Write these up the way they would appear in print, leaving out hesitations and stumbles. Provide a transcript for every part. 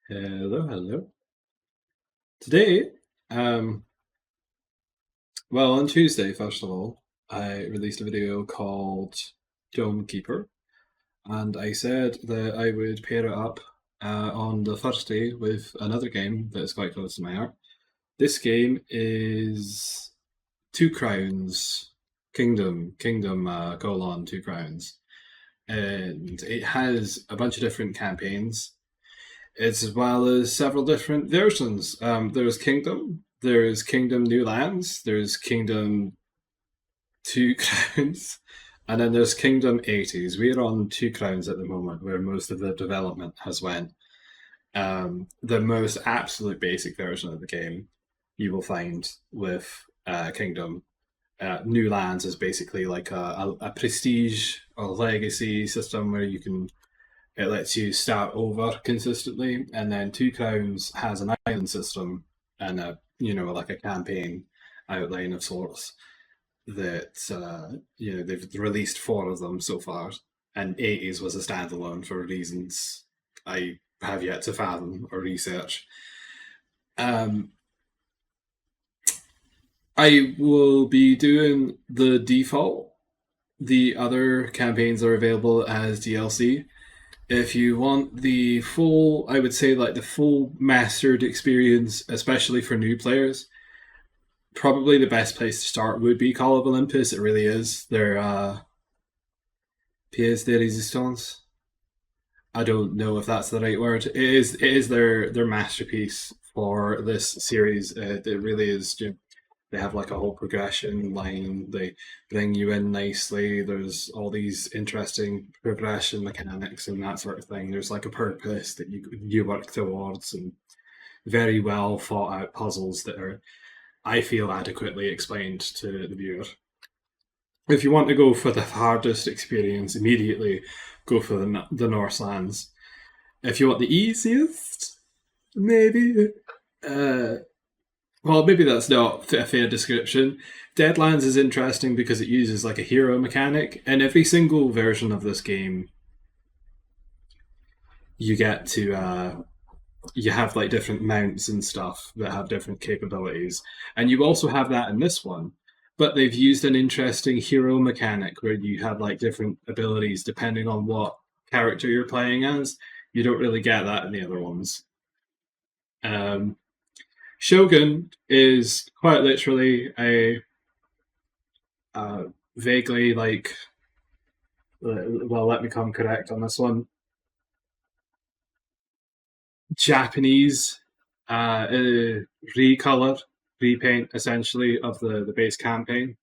Hello, hello. Today, um, well, on Tuesday, first of all, I released a video called Dome Keeper, and I said that I would pair it up on the Thursday with another game that is quite close to my heart. This game is Two Crowns Kingdom, Two Crowns, and it has a bunch of different campaigns as well as several different versions. There's Kingdom New Lands, there's Kingdom Two Crowns, and then there's Kingdom 80s. We're on Two Crowns at the moment, where most of the development has went. The most absolute basic version of the game you will find with Kingdom. New Lands is basically like a prestige or legacy system where it lets you start over consistently, and then Two Crowns has an island system and like a campaign outline of sorts that they've released four of them so far, and 80s was a standalone for reasons I have yet to fathom or research. Um, I will be doing the default. The other campaigns are available as DLC. If you want the full, I would say like the full mastered experience, especially for new players, probably the best place to start would be Call of Olympus. It really is. Their pièce de résistance. I don't know if that's the right word. It is their masterpiece for this series. It really is. They have like a whole progression line. They bring you in nicely. There's all these interesting progression mechanics and that sort of thing. There's like a purpose that you work towards, and very well thought out puzzles that are, I feel, adequately explained to the viewer. If you want to go for the hardest experience immediately, go for the Northlands. If you want the easiest, maybe. Uh, well, maybe that's not a fair description. Deadlands is interesting because it uses like a hero mechanic. In every single version of this game, you get to you have like different mounts and stuff that have different capabilities, and you also have that in this one. But they've used an interesting hero mechanic where you have like different abilities depending on what character you're playing as. You don't really get that in the other ones. Um, Shogun is quite literally a vaguely like, well, let me come correct on this one, Japanese recolor, repaint essentially of the base campaign.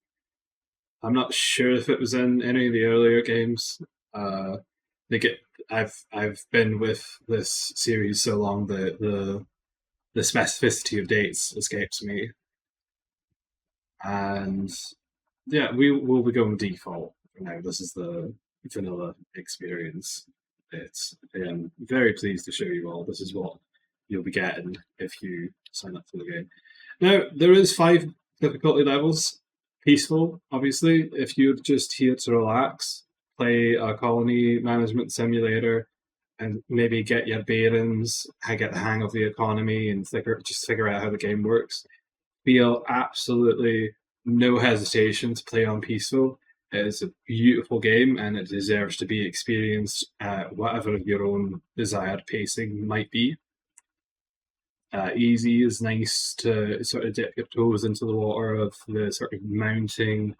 I'm not sure if it was in any of the earlier games. They get I've been with this series so long that the specificity of dates escapes me, and yeah, we will be going default for now. This is the vanilla experience. It's I'm very pleased to show you all. This is what you'll be getting if you sign up for the game. Now there is 5 difficulty levels. Peaceful, obviously. If you're just here to relax, play a colony management simulator, and maybe get your bearings, get the hang of the economy, and figure out how the game works, feel absolutely no hesitation to play on peaceful. It is a beautiful game and it deserves to be experienced at whatever your own desired pacing might be. Easy is nice to sort of dip your toes into the water of the sort of mounting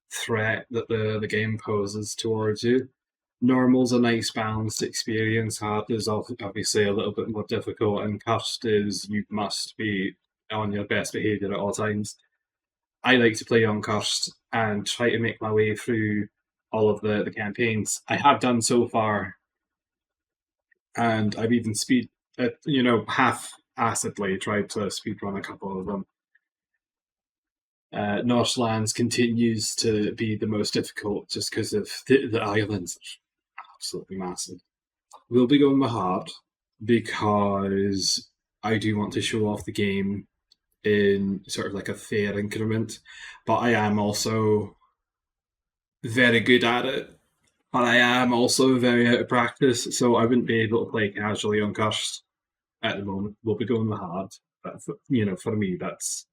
threat that the game poses towards you. Normal's a nice balanced experience. Hard is obviously a little bit more difficult, and cursed is you must be on your best behaviour at all times. I like to play on cursed and try to make my way through all of the campaigns. I have done so far, and I've even half acidly tried to speedrun a couple of them. Northlands continues to be the most difficult just because of the islands are absolutely massive. We'll be going with hard because I do want to show off the game in sort of like a fair increment, but I am also very good at it. But I am also very out of practice, so I wouldn't be able to play casually on Cursed at the moment. We'll be going hard, but for me, that's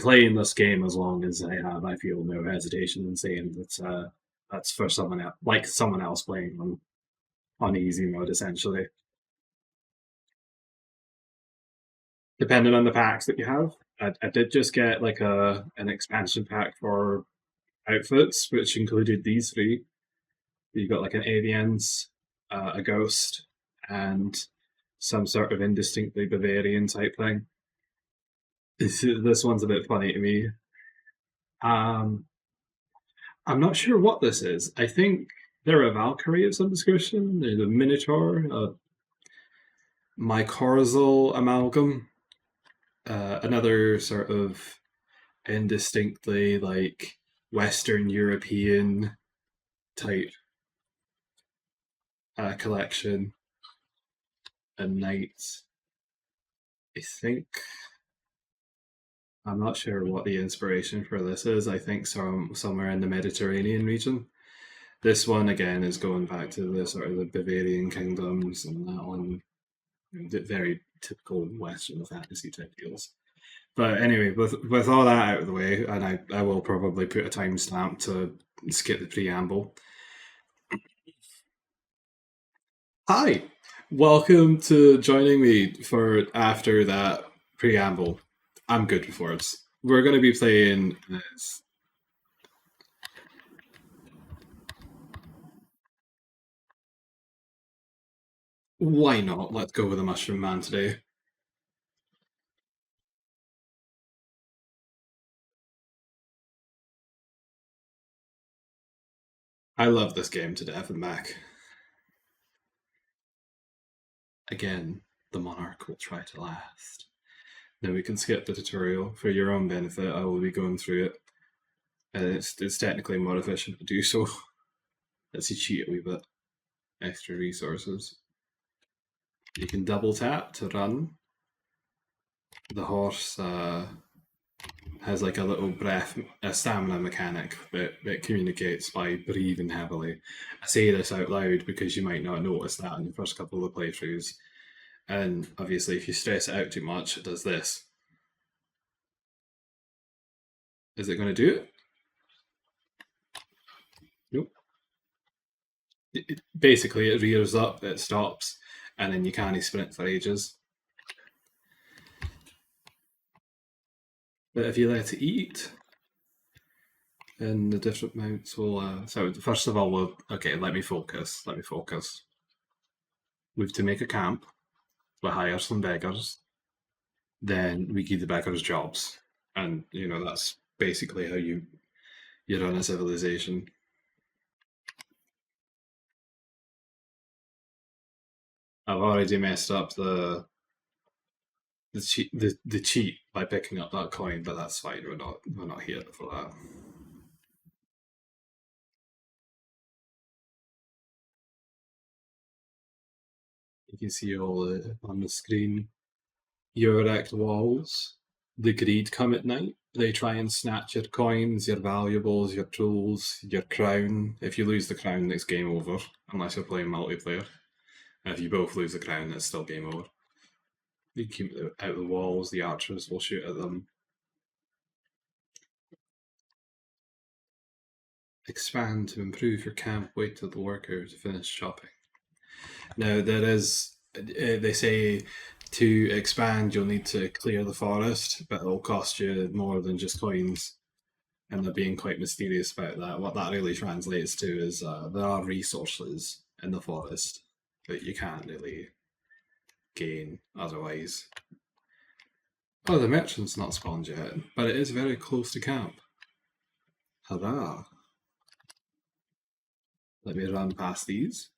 playing this game as long as I have. I feel no hesitation in saying that's for someone else, like someone else playing on easy mode, essentially. Depending on the packs that you have, I did just get like an expansion pack for outfits, which included these three. You got like an aliens, a ghost, and some sort of indistinctly Bavarian type thing. This one's a bit funny to me. Um, I'm not sure what this is. I think they're a Valkyrie of some description. They're the Minotaur, a mycorrhizal amalgam, another sort of indistinctly like Western European type collection and knights. I think I'm not sure what the inspiration for this is. I think somewhere in the Mediterranean region. This one again is going back to the sort of the Bavarian kingdoms and that one, the very typical Western fantasy type deals. But anyway, with all that out of the way, and I will probably put a timestamp to skip the preamble. Hi, welcome to joining me for after that preamble. I'm good with words. We're going to be playing as why not? Let's go with the Mushroom Man today. I love this game to death and Mac. Again, the Monarch will try to last. Now we can skip the tutorial for your own benefit. I will be going through it, and it's technically more efficient to do so. Let's cheat a wee bit. Extra resources. You can double tap to run. The horse has like a little a stamina mechanic that communicates by breathing heavily. I say this out loud because you might not notice that in the first couple of playthroughs. And obviously, if you stress it out too much, it does this. Is it going to do it? Nope. Basically, it rears up, it stops, and then you can't sprint for ages. But if you let it eat, then the different mounts will. So first of all, okay. Let me focus. Let me focus. We have to make a camp. We hire some beggars. Then we give the beggars jobs, and that's basically how you run a civilization. I've already messed up the cheat by picking up that coin, but that's fine. We're not here for that. You can see all on the screen. You erect walls. The greed come at night. They try and snatch your coins, your valuables, your tools, your crown. If you lose the crown, it's game over, unless you're playing multiplayer. And if you both lose the crown, it's still game over. You keep it out the walls, the archers will shoot at them. Expand to improve your camp. Wait till the worker to finish shopping. Now, they say to expand, you'll need to clear the forest, but it'll cost you more than just coins. And they're being quite mysterious about that. What that really translates to is there are resources in the forest that you can't really gain otherwise. Oh, the merchant's not spawned yet, but it is very close to camp. Hurrah! Let me run past these.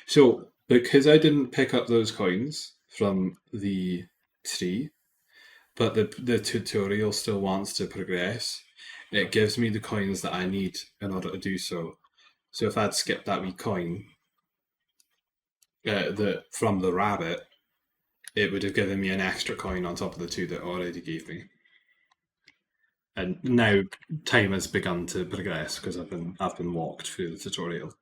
So, because I didn't pick up those coins from the tree, but the tutorial still wants to progress, it gives me the coins that I need in order to do so. So if I'd skipped that wee coin from the rabbit, it would have given me an extra coin on top of the 2 that it already gave me. And now time has begun to progress because I've been walked through the tutorial.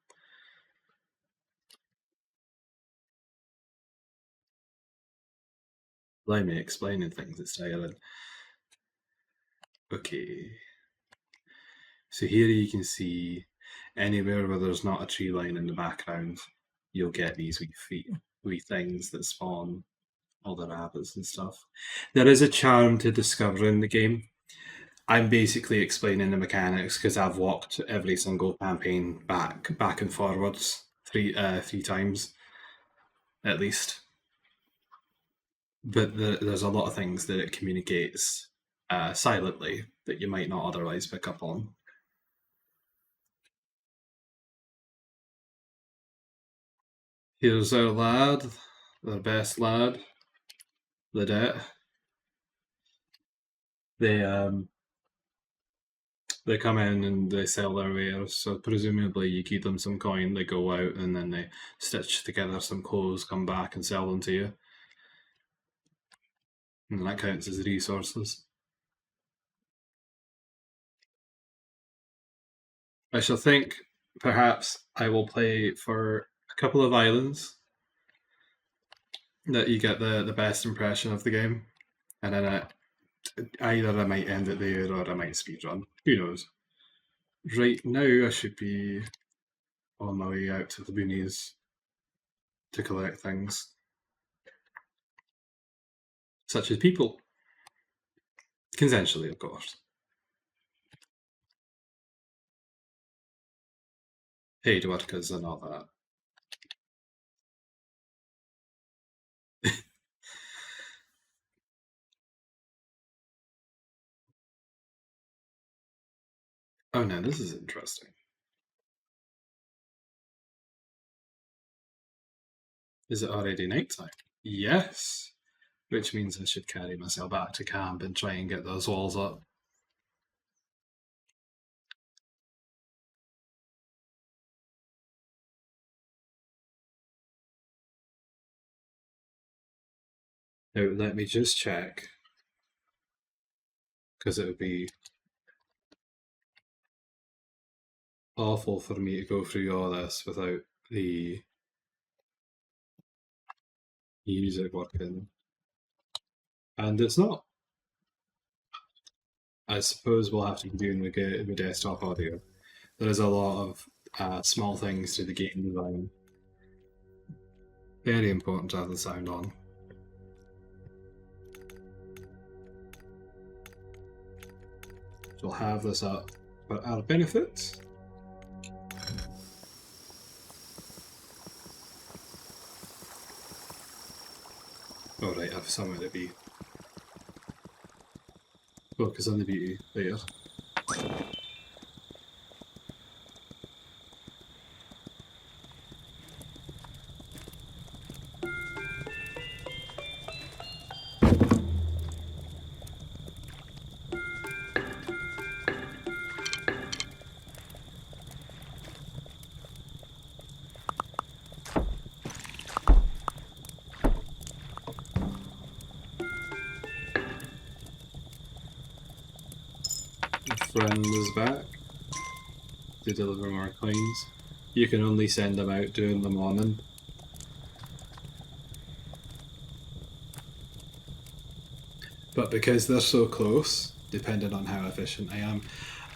Let me explaining things, it's tiring. Okay. So here you can see anywhere where there's not a tree line in the background, you'll get these wee things that spawn all the rabbits and stuff. There is a charm to discovering the game. I'm basically explaining the mechanics because I've walked every single campaign back and forwards three times at least. But there's a lot of things that it communicates silently that you might not otherwise pick up on. Here's our lad, our best lad, Ladette. They come in and they sell their wares. So presumably you give them some coin, they go out and then they stitch together some clothes, come back and sell them to you. And that counts as resources. I shall think perhaps I will play for a couple of islands that you get the best impression of the game. And then either I might end it there or I might speedrun. Who knows? Right now I should be on my way out to the boonies to collect things. Such as people. Consensually, of course. Paid workers and all that. Oh no, this is interesting. Is it already nighttime? Yes. Which means I should carry myself back to camp and try and get those walls up. Now, let me just check. Because it would be awful for me to go through all this without the music working. And it's not. I suppose we'll have to be doing the desktop audio. There is a lot of small things to the game design. Very important to have the sound on. We'll have this up for our benefit. Alright, I've somewhere to be. Focus on the beauty later. Friend is back to deliver more coins. You can only send them out during the morning. But because they're so close, depending on how efficient I am,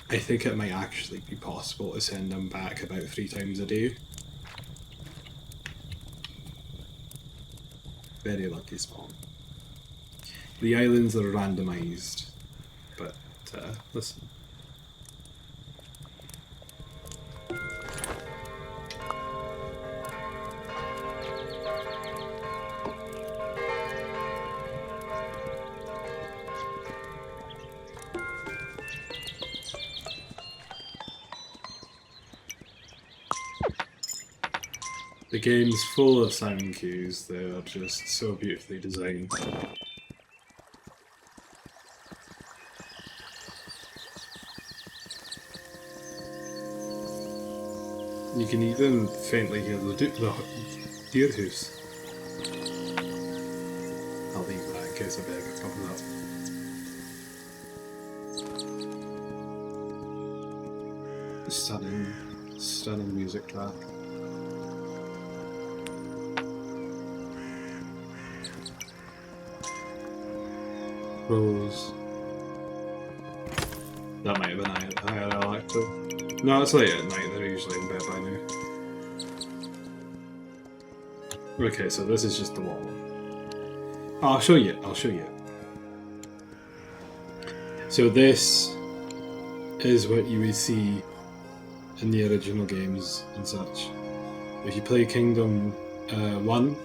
I think it might actually be possible to send them back about 3 times a day. Very lucky spawn. The islands are randomised, but listen. The game's full of sound cues, they are just so beautifully designed. You can even faintly hear the deer hoofs. Stunning, stunning music track. Rose. That might have been IRL actually. No, it's late at night, they're usually in bed by now. Okay, so this is just the wall. I'll show you. So this is what you would see in the original games and such. If you play Kingdom 1,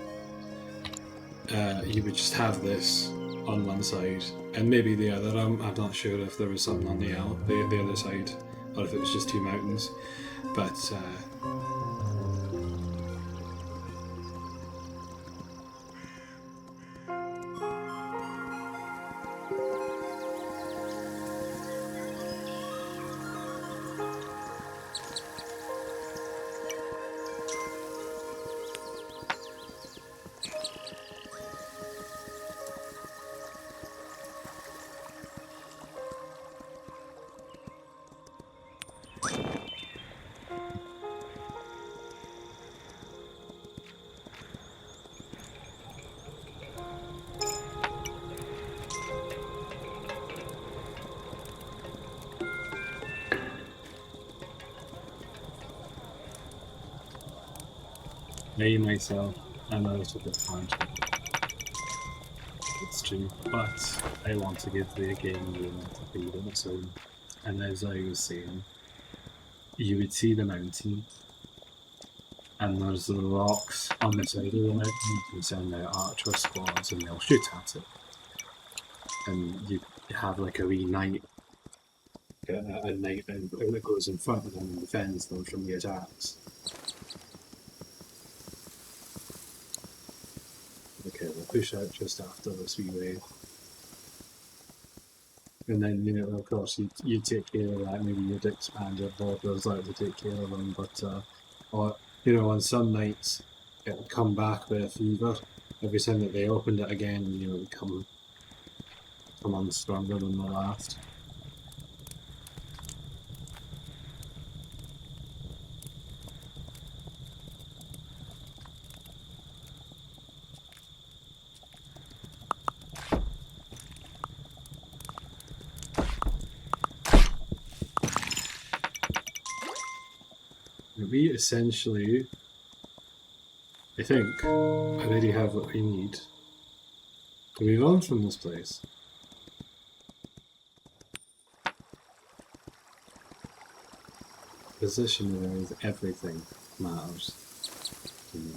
you would just have this on one side, and maybe the other. I'm not sure if there was something on the other side, or if it was just two mountains. But me, myself, I'm a little bit frantic. It's true, but I want to give the game room to be on its own. And as I was saying, you would see the mountain, and there's the rocks on the side of the mountain. You can send out archer squads and they'll shoot at it. And you have like a wee knight, a knight that goes in front of them and defends them from the attacks. Okay, we'll push out just after this wee wave. And then, you know, of course, you take care of that. Maybe you'd expand your borders out to take care of them, but, or, you know, on some nights, it'll come back with a fever. Every time that they opened it again, you know, it would come on stronger than the last. We essentially, I think, already have what we need to move on from this place. Position with everything matters to me.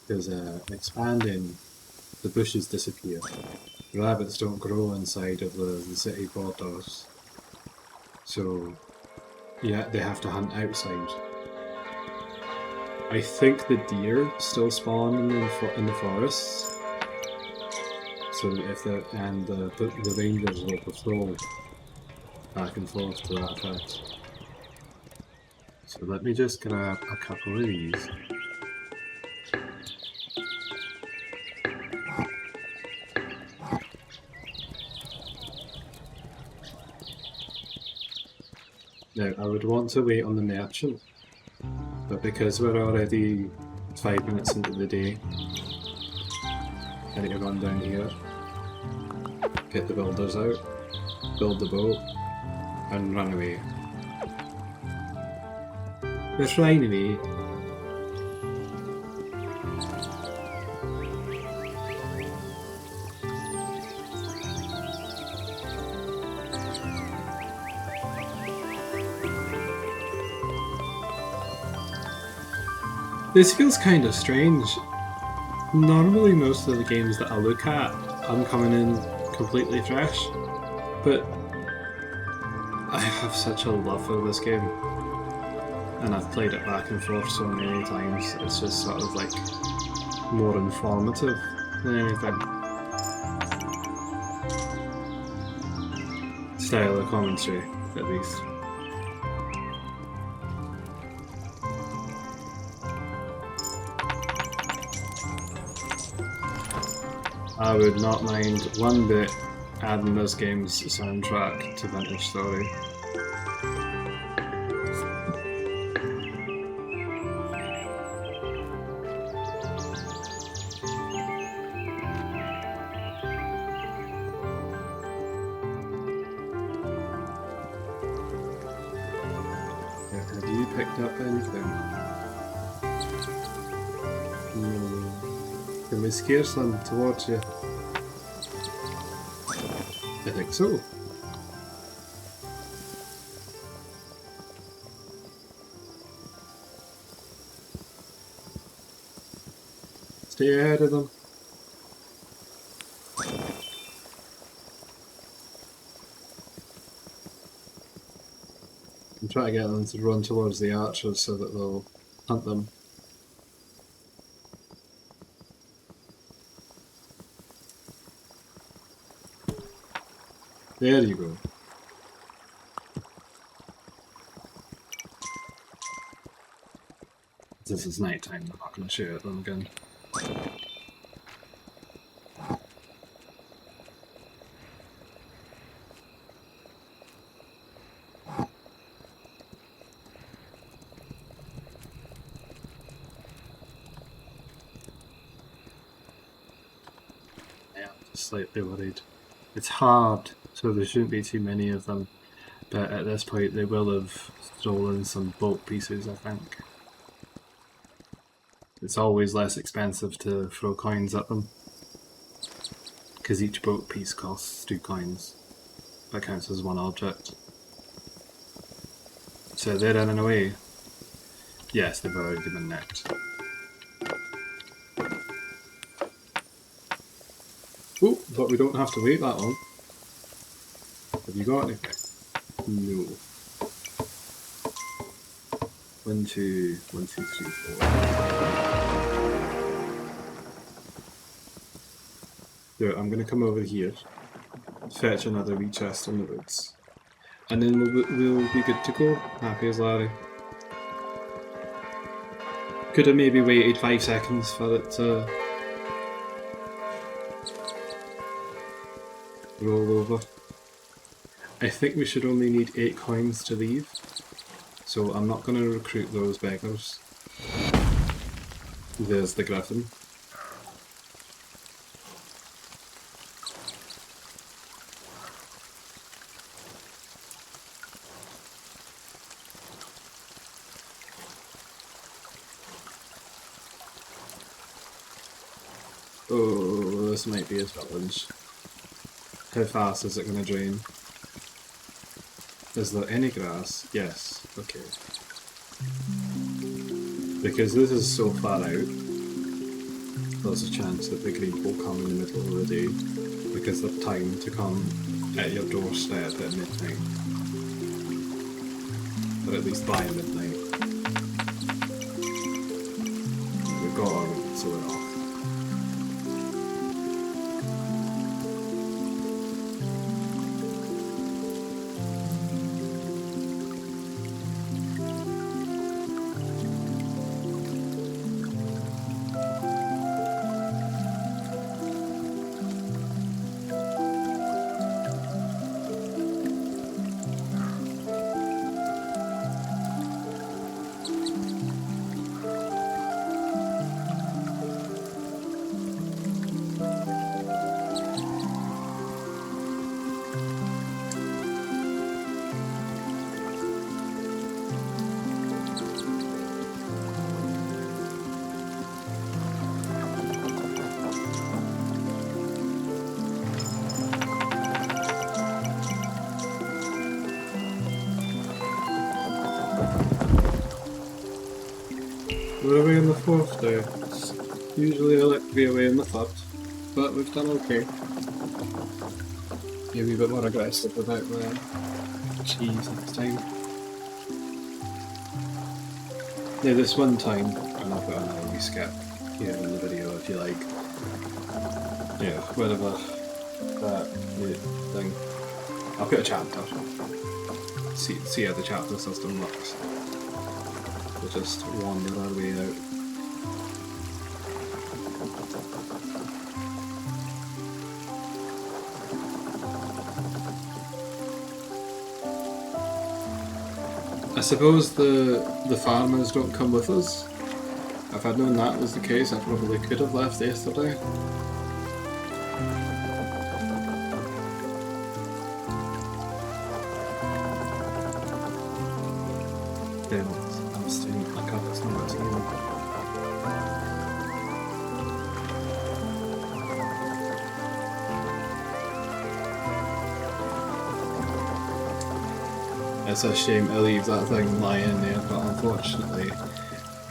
Because expanding, the bushes disappear. Rabbits don't grow inside of the city borders. So yeah, they have to hunt outside. I think the deer still spawn in the forests. So if the rangers will patrol back and forth to that effect. So let me just grab a couple of these. Now, I would want to wait on the merchant, but because we're already 5 minutes into the day, I need to run down here, get the builders out, build the boat, and run away. We're flying away. This feels kind of strange. Normally most of the games that I look at, I'm coming in completely fresh, but I have such a love for this game, and I've played it back and forth so many times. It's just sort of like more informative than anything. Style of commentary, at least. I would not mind one bit adding this game's soundtrack to Vintage Story. picked up anything. No. Can we scare some towards you? I think so. Stay ahead of them. I'm trying to get them to run towards the archers so that they'll hunt them. There you go. This is night time, I'm not going to shoot at them again. Yeah, I'm just slightly worried. It's hard, so there shouldn't be too many of them, but at this point they will have stolen some bolt pieces, I think. It's always less expensive to throw coins at them, because each boat piece costs 2 coins. That counts as 1 object. So they're running away. Yes, they've already been nicked. Oh, but we don't have to wait that long. Have you got anything? No. 1, 2, 1, 2, 3, 4. There, I'm going to come over here, fetch another wee chest in the woods, and then we'll be good to go. Happy as Larry. Could have maybe waited 5 seconds for it to roll over. I think we should only need 8 coins to leave, so I'm not going to recruit those beggars. There's the griffin. Oh, this might be his village. How fast is it going to drain? Is there any grass? Yes. Okay. Because this is so far out, there's a chance that the grief will come in the middle of the day, because they've time to come at your doorstep at midnight. Or at least by midnight. We've got our route, so we're off. We're away on the 4th day. Usually I like to be away on the 3rd, but we've done okay. Be a wee bit more aggressive about the cheese next time. Yeah, this one time, and I've got another wee skip here in the video if you like. Yeah, whatever that thing. I'll put a chapter. See how the chapter system works. We'll just wander our way out. I suppose the farmers don't come with us. If I'd known that was the case, I probably could have left yesterday. They won't. It's a shame to leave that thing lying there, but unfortunately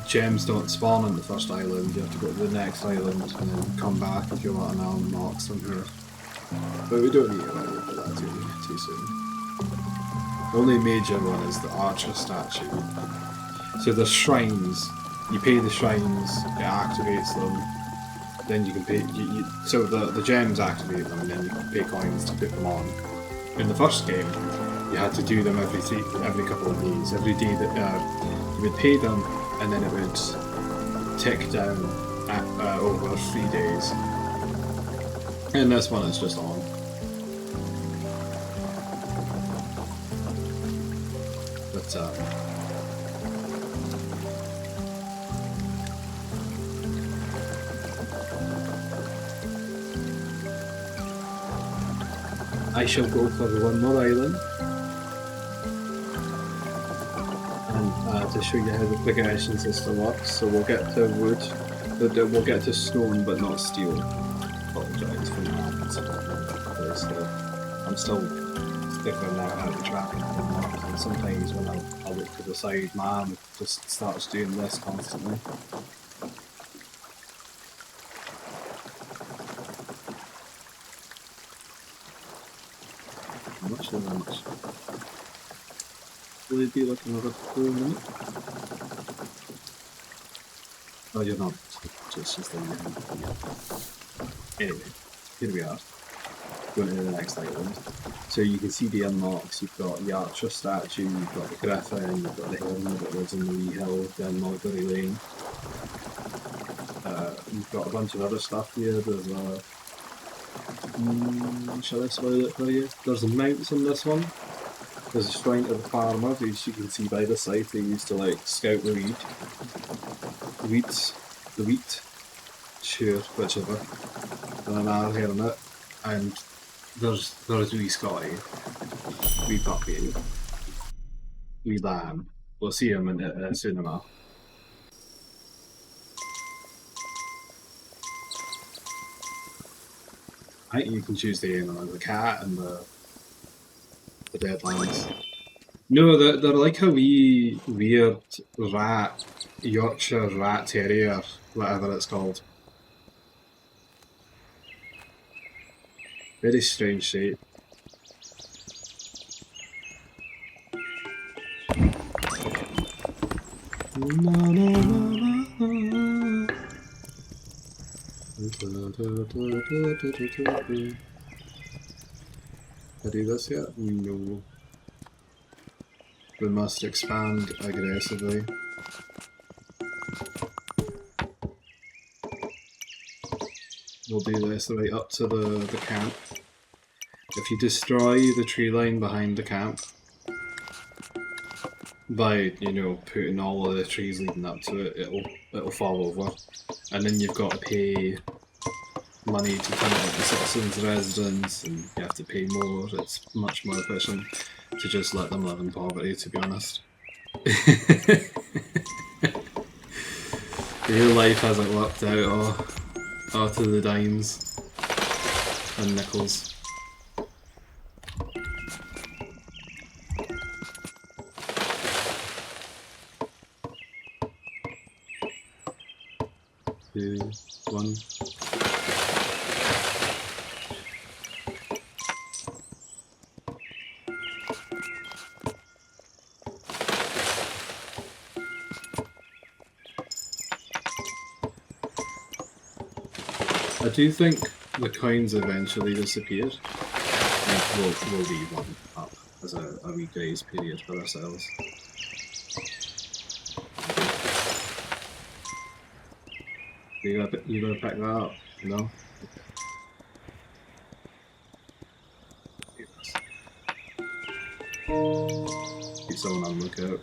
gems don't spawn on the first island. You have to go to the next island and then come back if you want to unlock some here. But we don't need to worry about that too soon. The only major one is the archer statue. So the shrines, you pay the shrines, it activates them, then you can pay, so the gems activate them and then you can pay coins to put them on. In the first game, you had to do them every couple of days. Every day that you would pay them, and then it would tick down over 3 days. And this one is just on. But I shall go for one more island. To show you how the progression system works. So we'll get to wood, we'll get to stone but not steel. Apologise for that. So I'm still figuring out how to track it, and sometimes when I look to the side, my arm just starts doing this constantly. Much too much. Will it be like another 4 minutes? Oh, you're not. Just there. Anyway, here we are. Going to the next island. So you can see the unlocks. You've got the archer statue, you've got the griffin, you've got the helmet that lives in the wee hill down Mulberry Lane. You've got a bunch of other stuff here. There's shall I spoil it for you? There's mounts in this one. There's a shrine to the farmer, who you can see by the side. They used to like scout the wheat, sure, whichever. And an hour helmet, and there's wee Scotty, wee puppy, wee lamb. We'll see him soon enough. I think you can choose the cat and the Deadlands. No, they're like a wee weird rat, Yorkshire rat terrier, whatever it's called. Very strange shape. I do this yet? No. We must expand aggressively. We'll do this right up to the camp. If you destroy the tree line behind the camp, by, you know, putting all of the trees leading up to it, it'll fall over. And then you've got to pay money to turn it into citizens' residence, and you have to pay more. It's much more efficient to just let them live in poverty, to be honest. Real life hasn't worked out to the dimes and nickels. Two, one. I do think the coins eventually disappeared, and we'll leave one up as a wee grace period for ourselves. You gonna pick that up? No? Keep someone on the lookout.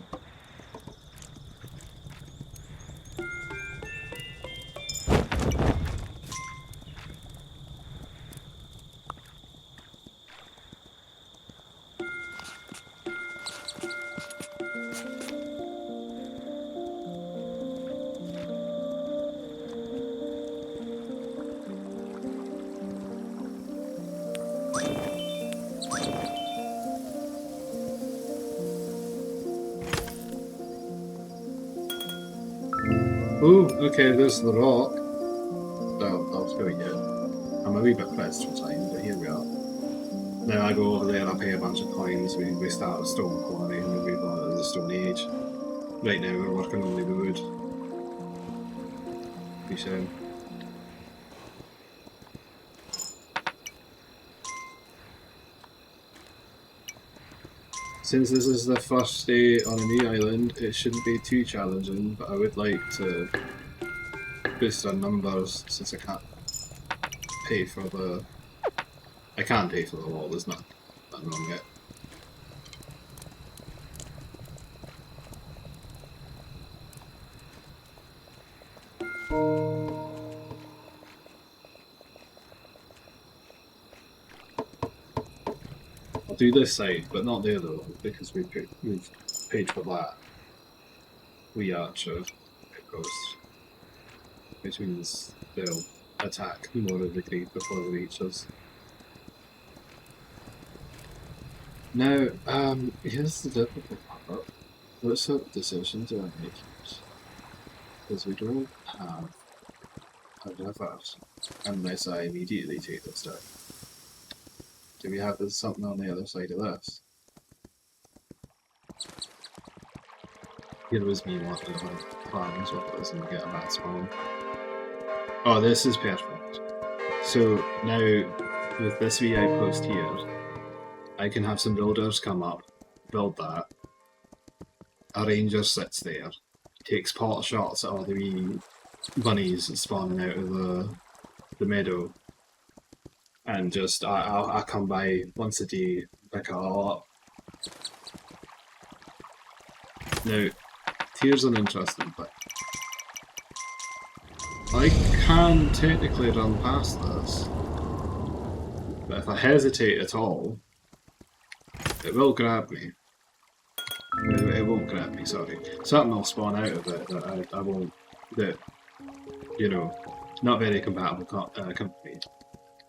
Oh, okay, there's the rock. I'll show you. I'm a wee bit pressed for time, but here we are. Now I go over there, I pay a bunch of coins, we start a stone quarry, and we move on to the Stone Age. Right now we're working on the wood. We should. Since this is the first day on a new island, it shouldn't be too challenging, but I would like to boost our numbers since I can't pay for the... I can pay for the wall, there's nothing wrong yet. I'll do this side, but not the other one, because we've paid for that. We archer ghost, which means they'll attack more of the creep before they reach us. Now, here's the difficult part. What sort of decision do I make here? Because we don't have a river unless I immediately take this down. Do we have something on the other side of this? Here was me wanting to have farms with us and get a bad spawn. Oh, this is perfect. So now, with this VI post here, I can have some builders come up, build that. A ranger sits there, takes pot shots at all the wee bunnies spawning out of the meadow, and just I come by once a day, pick it all up. Now, here's an interesting thing. I can technically run past this, but if I hesitate at all, it will grab me. It won't grab me, sorry. Something will spawn out of it that I won't, that, you know, not very compatible company.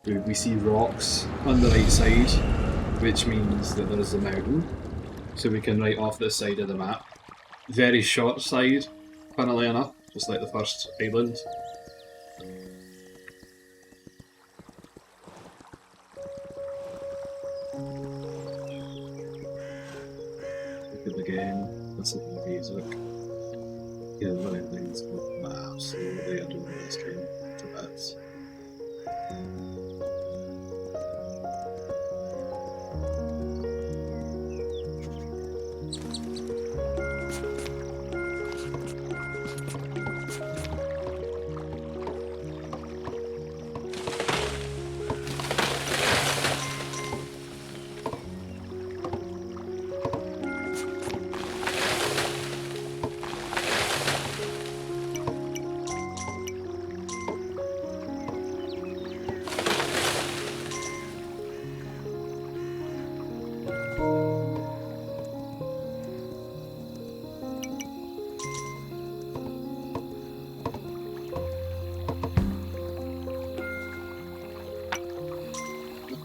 We see rocks on the right side, which means that there is a mountain. So we can write off this side of the map. Very short side, funnily enough, just like the first island. Look at the game, listen to the music. Yeah, one of the things I'm absolutely adore this game to bits.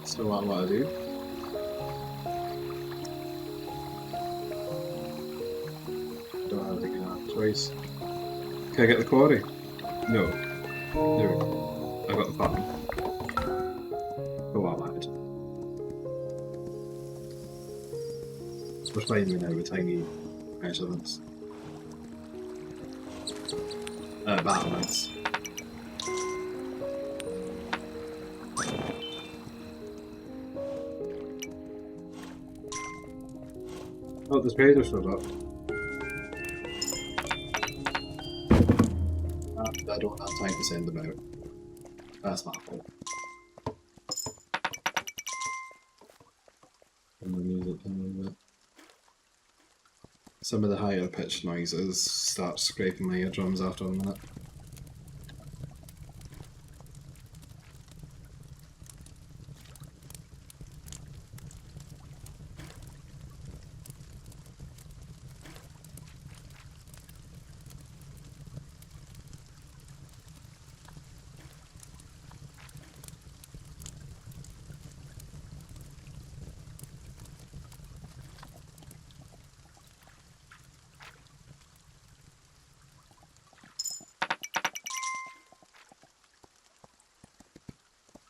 So what I do? Don't have a choice. Can I get the quarry? No. There we go. I got the farm. Oh, I lied. We're finding now with tiny measurements. Battlements. Oh, the spider showed up. I don't have time to send them out. That's my fault. And the music a little bit. Some of the higher pitched noises start scraping my eardrums after a minute.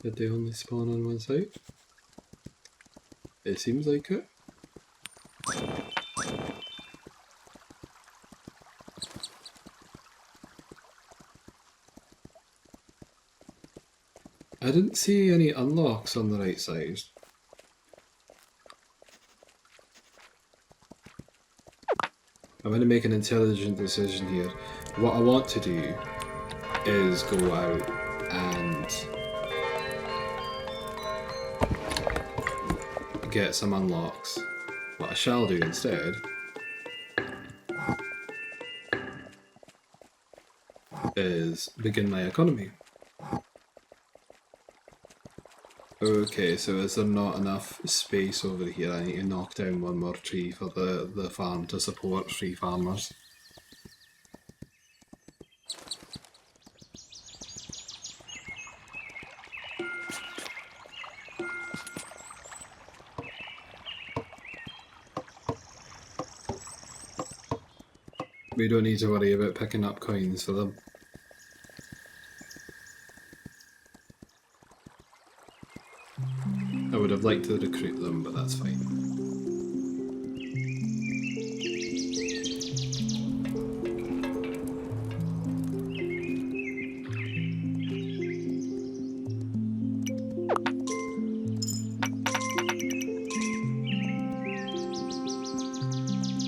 Did they only spawn on one side? It seems like it. I didn't see any unlocks on the right side. I'm going to make an intelligent decision here. What I want to do is go out and get some unlocks. What I shall do instead is begin my economy. Okay, so is there not enough space over here? I need to knock down one more tree for the farm to support 3 farmers. We don't need to worry about picking up coins for them. I would have liked to recruit them, but that's fine.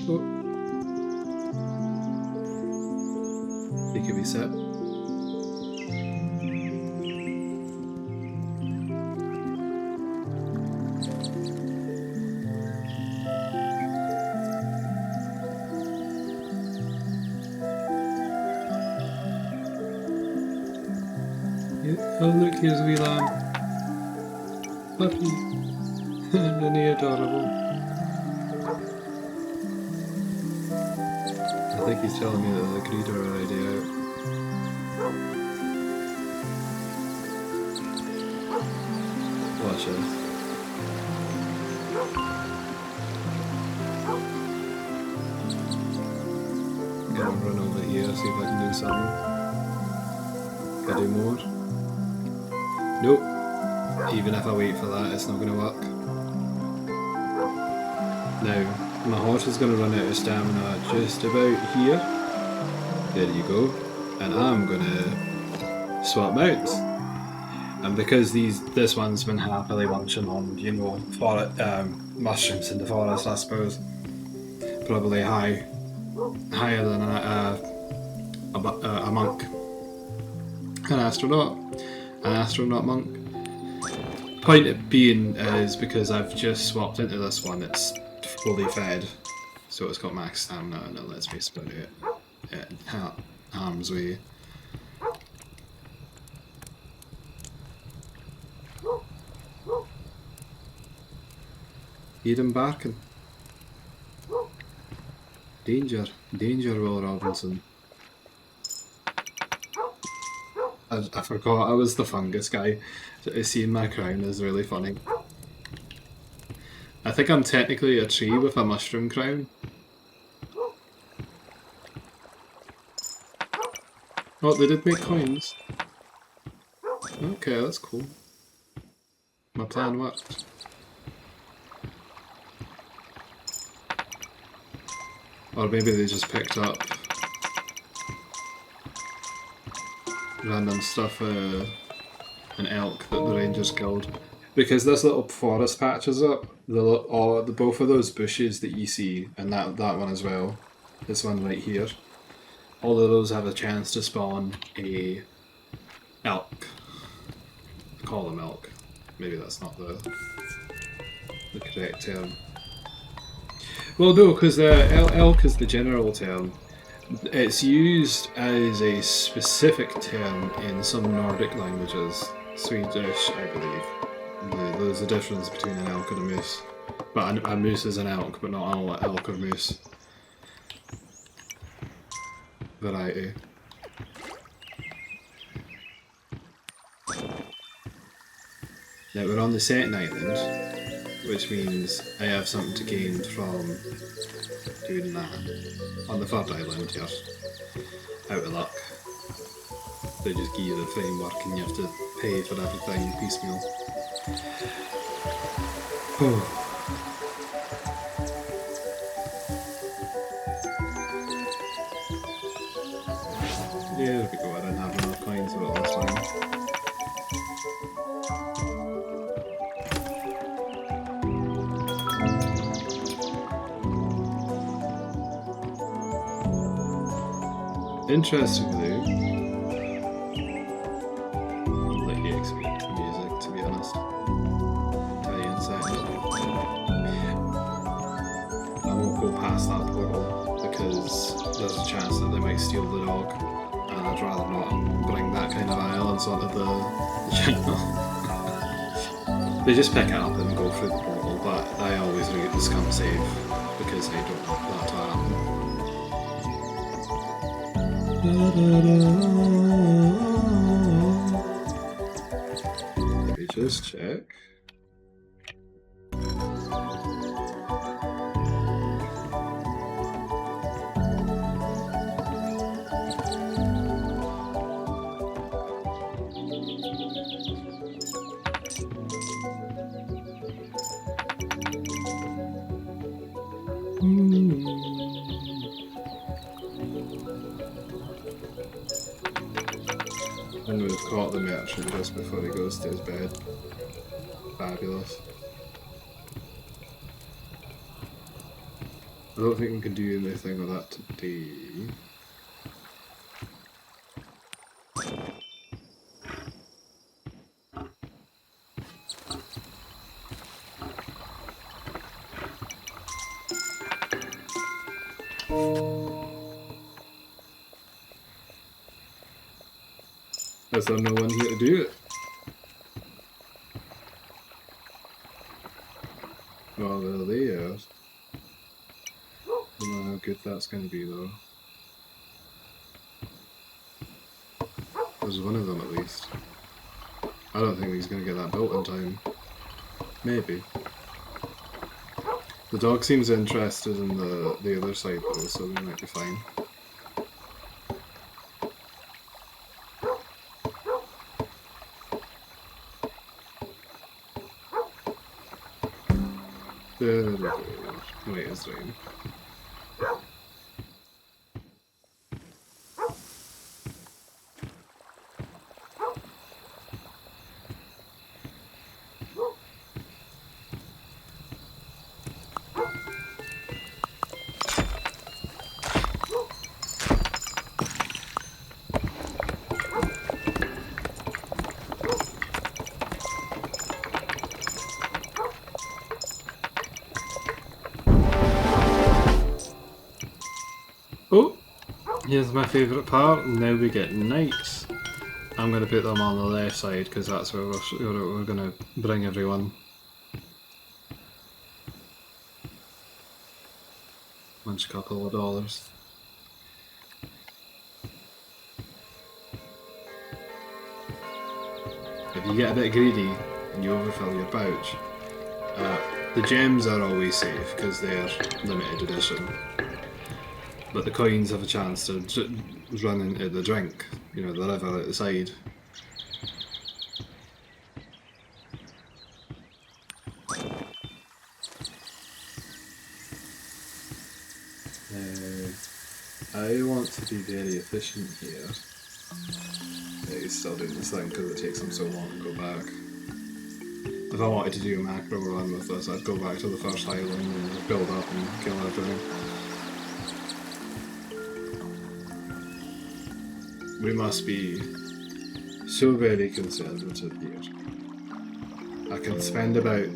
Oh. Take a wee sip. Oh look, here's a wee lamb. Puppy. Isn't he adorable? I think he's telling me that the greed are already out. Watch this. Gonna run over here, see if I can do something. Can I do more? Nope. Even if I wait for that, it's not going to work. Now, my horse is going to run out of stamina just about here. There you go. And I'm going to swap mounts. And because this one's been happily munching on, you know, mushrooms in the forest, I suppose. Probably higher than a monk. An astronaut monk. Point being is because I've just swapped into this one, it's fully fed, so it's got max stamina and it lets me split it at harm's way. Hear him barking. Danger, danger, Will Robinson. I forgot I was the fungus guy. Seeing my crown is really funny. I think I'm technically a tree with a mushroom crown. Oh, they did make coins. Okay, that's cool. My plan worked. Or maybe they just picked up random stuff, an elk that the rangers killed. Because this little forest patch is up, both of those bushes that you see, and that one as well, this one right here, all of those have a chance to spawn a elk. I call them elk. Maybe that's not the correct term. Well, no, because elk is the general term. It's used as a specific term in some Nordic languages. Swedish, I believe. There's a difference between an elk and a moose. But a moose is an elk, but not all elk are moose. Variety. Now we're on the second island, which means I have something to gain from doing that. On the third island here, out of luck. They just give you the framework and you have to pay for everything piecemeal. Yeah, there we go. I didn't have enough coins for it this time. Interestingly, like he explained music, to be honest. Italian setting. I won't go past that portal because there's a chance that they might steal the dog, and I'd rather not bring that kind of violence onto the channel. They just pick it up and go through the portal, but I always rate the scum save because I don't want that to happen. Let me just check. And we've caught the merchant just before he goes to his bed. Fabulous. I don't think we can do anything with that today. Is there no one here to do it? Oh, there they are. I don't know how good that's going to be though. There's one of them at least. I don't think he's going to get that built in time. Maybe. The dog seems interested in the other side though, so we might be fine. There we go. Wait, it's rain. Oh, here's my favourite part. Now we get knights. I'm going to put them on the left side because that's where we're going to bring everyone. Bunch couple of dollars. If you get a bit greedy and you overfill your pouch, the gems are always safe because they're limited edition. But the coins have a chance to run into the drink, you know, the river at the side. I want to be very efficient here. Yeah, he's still doing this thing because it takes him so long to go back. If I wanted to do a macro run with this, I'd go back to the first island and build up and kill everything. We must be so very conservative here. I can spend about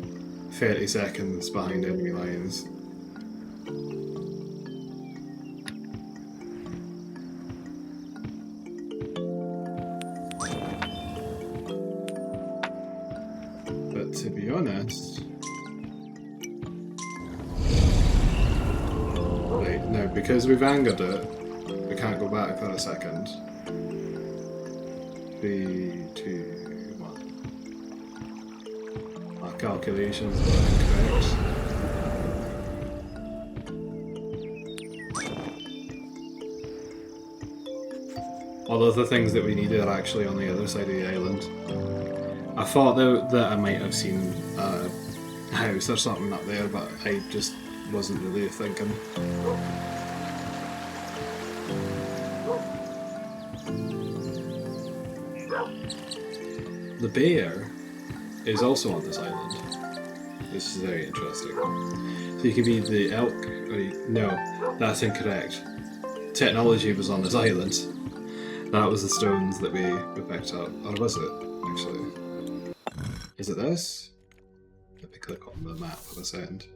30 seconds behind enemy lines. But to be honest... Right, now because we've angered it, we can't go back for a second. 3, 2, 1. My calculations are incorrect. All of the things that we need are actually on the other side of the island. I thought though that I might have seen a house or something up there, but I just wasn't really thinking. The bear is also on this island. This is very interesting. So you can be the elk, or no, that's incorrect. Technology was on this island. That was the stones that we picked up. Or was it, actually? Is it this? Let me click on the map for a second.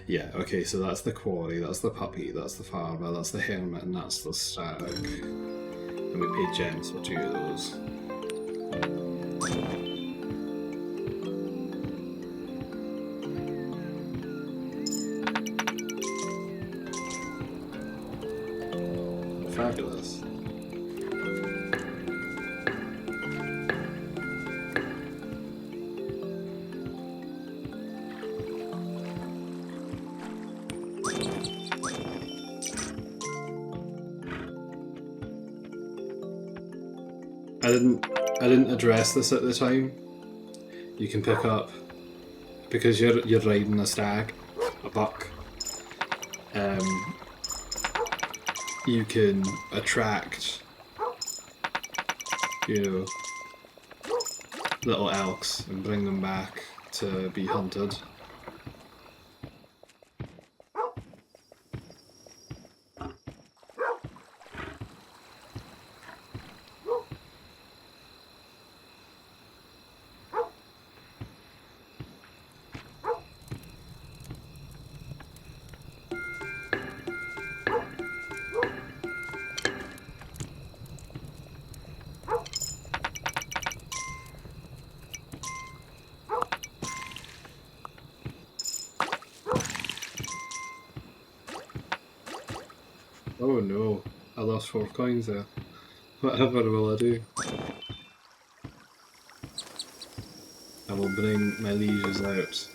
Yeah, okay, so that's the quarry, that's the puppy, that's the farmer, that's the hermit, and that's the stag. And we paid gems for 2 of those. Fabulous. I didn't address this at the time. You can pick up, because you're riding a stag, a buck. You can attract, you know, little elks and bring them back to be hunted. Oh no, I lost 4 coins there. Whatever will I do? I will bring my lieges out.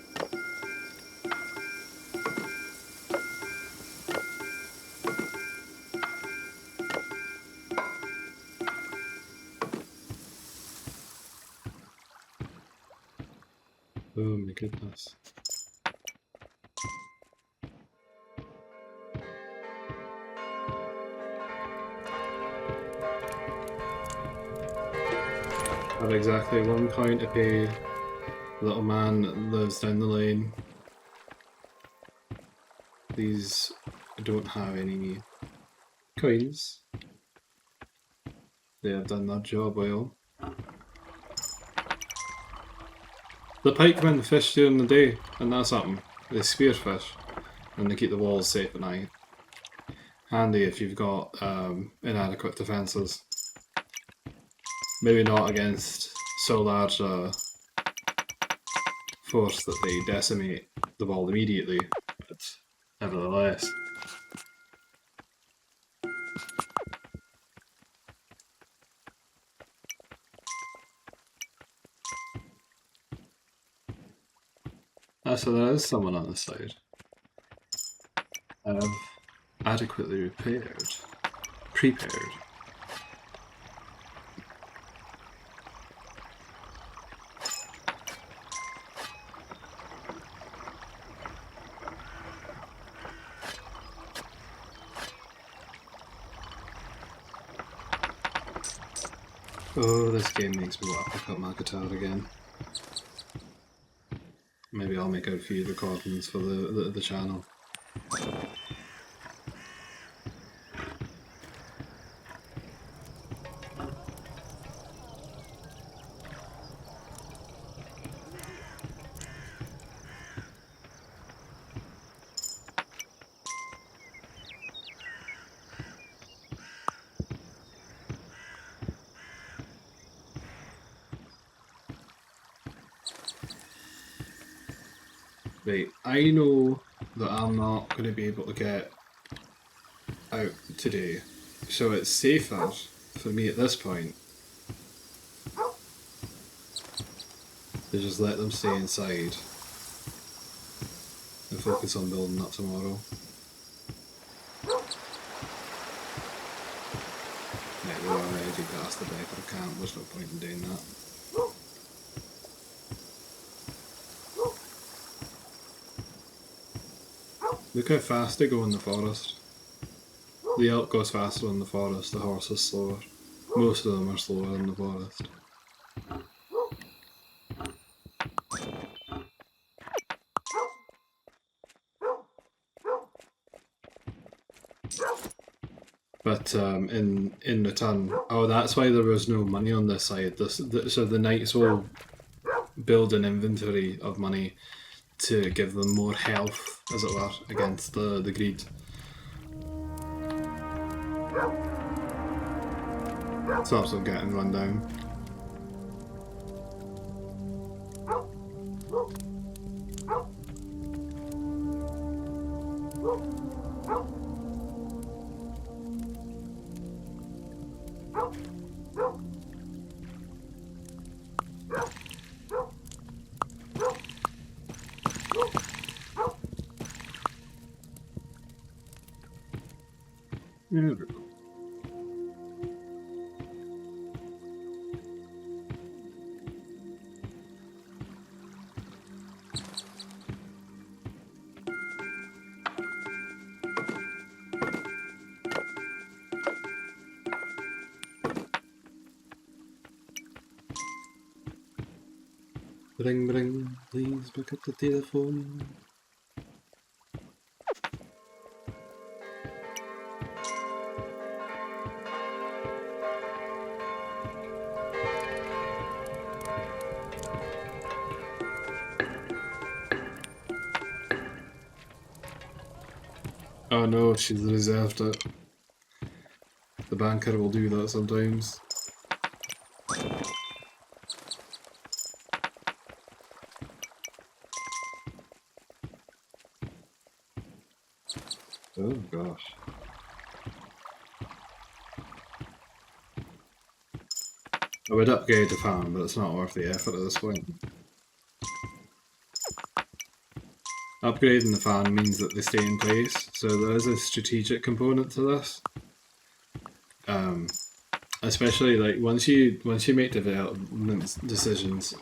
Oh my goodness. I have exactly 1 coin to pay the little man that lives down the lane. These don't have any coins. They have done their job well. The pikemen fish during the day, and that's something. They spearfish, and they keep the walls safe at night. Handy if you've got inadequate defences. Maybe not against so large a force that they decimate the wall immediately, but nevertheless. So there is someone on the side. I have adequately prepared. Oh, this game makes me want to pick up my guitar again. Maybe I'll make a few recordings for the channel. Right, I know that I'm not going to be able to get out today, so it's safer for me at this point to just let them stay inside and focus on building up tomorrow. Right, they're already past the deck, I can't, there's no point in doing that. Look how fast they go in the forest. The elk goes faster in the forest, the horse is slower. Most of them are slower in the forest. But in return, oh, that's why there was no money on this side. So the knights will build an inventory of money to give them more health, as it were, against the greed. Stops them getting run down. Yeah. Ring ring, please pick up the telephone. Oh no, she's reserved it. The banker will do that sometimes. Oh gosh. I would upgrade the farm, but it's not worth the effort at this point. Upgrading the fan means that they stay in place, so there is a strategic component to this. Especially like once you make development decisions,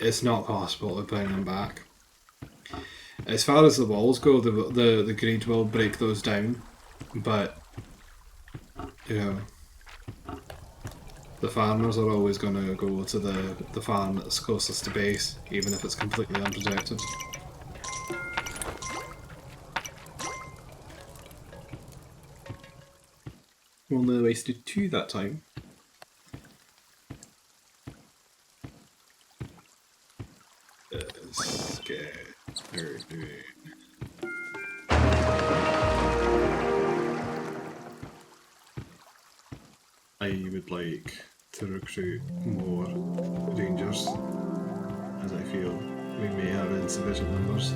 it's not possible to bring them back. As far as the walls go, the greed will break those down, but you know, the farmers are always going to go to the farm that's closest to base, even if it's completely unprotected. Only wasted 2 that time. Let's get her doing. I would like to recruit more rangers, as I feel we may have insufficient numbers.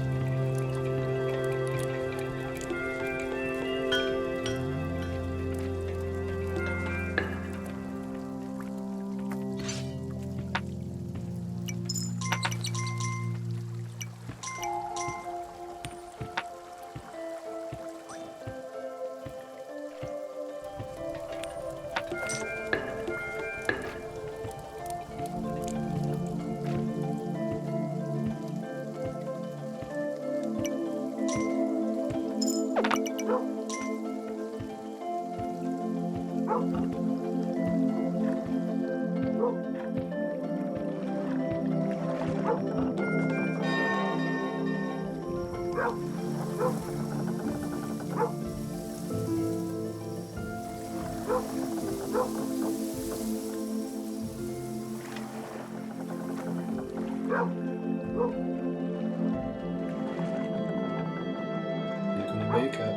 Make it.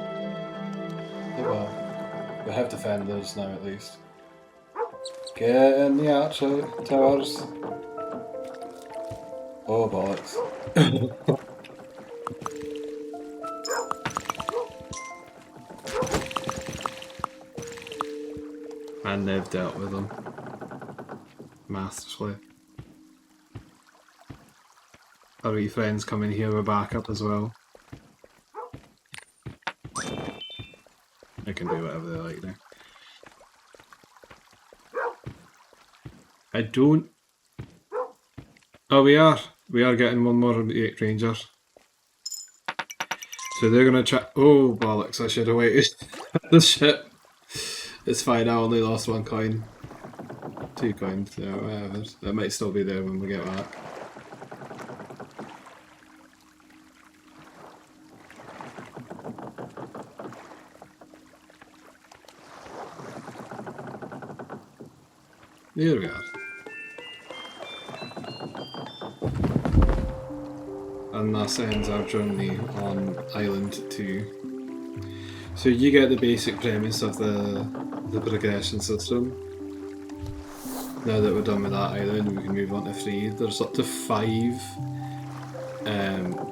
Oh well. We have defenders now at least. Get in the archer towers. Oh bollocks. And they've dealt with them masterfully. Our wee friends come in here with backup as well. They can do whatever they like now. I don't... Oh, we are. We are getting one more rangers. So they're gonna try. Oh bollocks! I should have waited. This shit. It's fine. I only lost 1 coin. 2 coins. Yeah, whatever. That might still be there when we get back. There we are. And that ends our journey on Island 2. So you get the basic premise of the progression system. Now that we're done with that island, we can move on to 3. There's up to 5.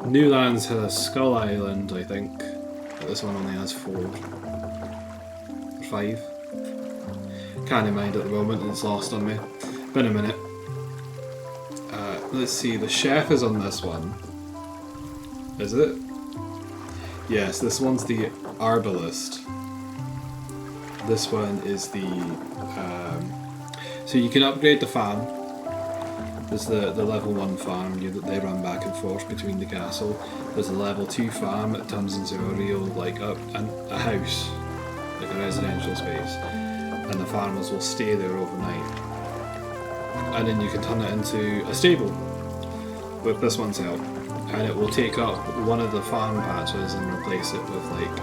New Lands has Skull Island, I think. But this one only has 4. Or 5. Can't mind at the moment, it's lost on me. Been a minute. Let's see, the chef is on this one. Is it? Yes, this one's the arbalist. This one is the... so you can upgrade the farm. There's the level 1 farm that they run back and forth between the castle. There's a level 2 farm that turns into a real, like, a house. Like a residential space. And the farmers will stay there overnight. And then you can turn it into a stable with this one's help. And it will take up one of the farm patches and replace it with, like,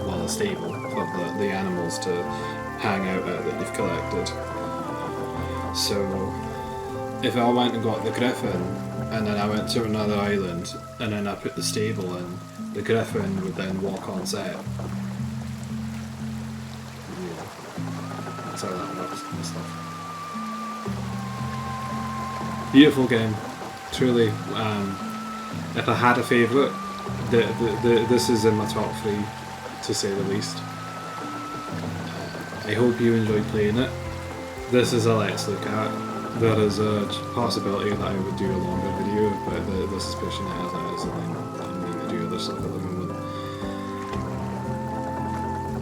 well, a stable for the animals to hang out at that they've collected. So if I went and got the griffin and then I went to another island and then I put the stable in, the griffin would then walk on set. Yeah. That's how that works and stuff. Beautiful game, truly. If I had a favourite, this is in my top 3, to say the least. I hope you enjoyed playing it. This is a Let's Look At. There is a possibility that I would do a longer video, but this is pushing it as it is, and I need to do other stuff at the moment.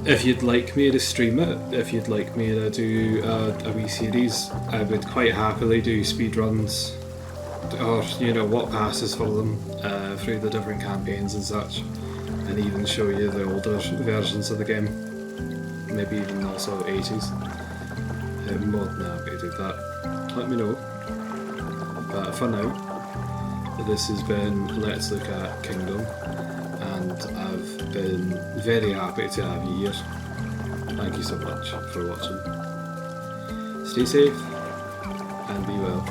If you'd like me to stream it, if you'd like me to do a wee series, I would quite happily do speedruns, or, you know, what passes for them through the different campaigns and such, and even show you the older versions of the game, maybe even also 80s. I'm more than happy to do that. Let me know. But for now, this has been Let's Look At Kingdom, and I've been very happy to have you here. Thank you so much for watching. Stay safe and be well.